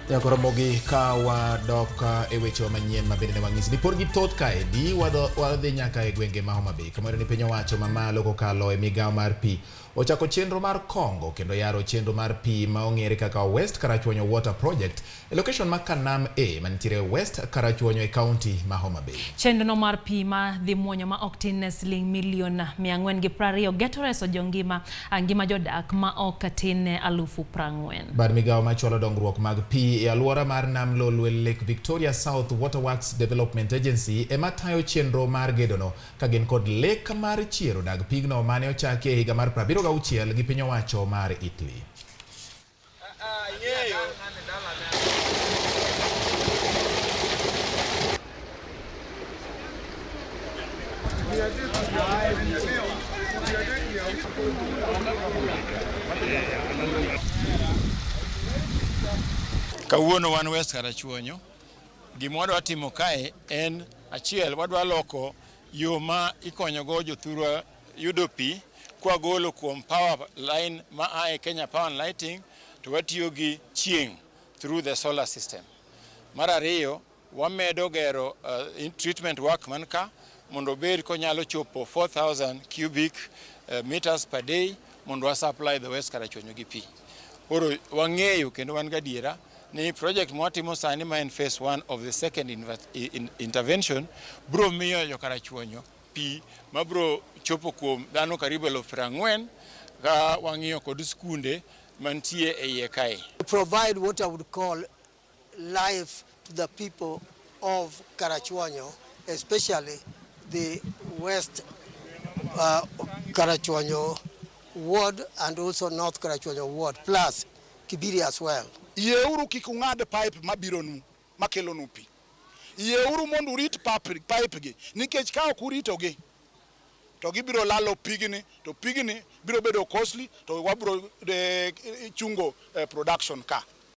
Yakoromogi ka wadok e weche manyien mabende ne wang'isi. Dipor gi thoth kae di wadhi nyaka e gwenge ma Homa Bay. Kamoro ni piny owacho mamalo kokalo e migawo mar pi ochako chenro mar kongo kendo yaro chenro mar pi ma ong'ere kaka West Karachuonyo Water Project e location ma Kanam A mantiere West Karachuonyo e kaunti ma Homa Bay. Chenro mar pi ma dhi muonyo ma ok tin ne siling milion 420 geto reso jongima ngima jodak ma ok tin ne 40,000. Bad migawo macholo dongruok mag pi e alwora mar Nam Lolwe Lake Victoria South Waterworks Development Agency ema tayo chenro mar gedono ka gin kod lek mar chiero dag pigno mane ochaki e higa mar 76 gi piny owacho mar Italy. Kawuono wan West Karachuonyo, gima wadwa timo kae en achiel, wadwa loko yo ma ikonyogo jothurwa yudo pi kwa golo kuom power line ma ae Kenya Power and Lighting to watiyo gi chieng' through the solar system. Mar ariyo, wamedo gero treatment work man ka mondo bed konyalo chopo 4,000 cubic meters per day mondo wa supply the West Karachuonyo gi pi. Oro wang'eyo kendo wan gadiera ni project mwatimo sani ma en phase 1 of the second intervention bro miyo jo Karachuonyo pi ma bro chopo kuom dhano karibu 40,000 ga wang'iyo kod skunde mantie e iye kae. Provide what I would call life to the people of Karachuonyo, especially the West Karachuonyo ward and also North Karachuonyo ward, plus Kibiri as well. Yeuru kikung'ad pipe mabironu makelonu pi. Yeuru mondo urit pipe gi nikech ka ok uritogi to gibiro lalo pigni, to pigni biro bedo costly, to wabiro chungo production ka.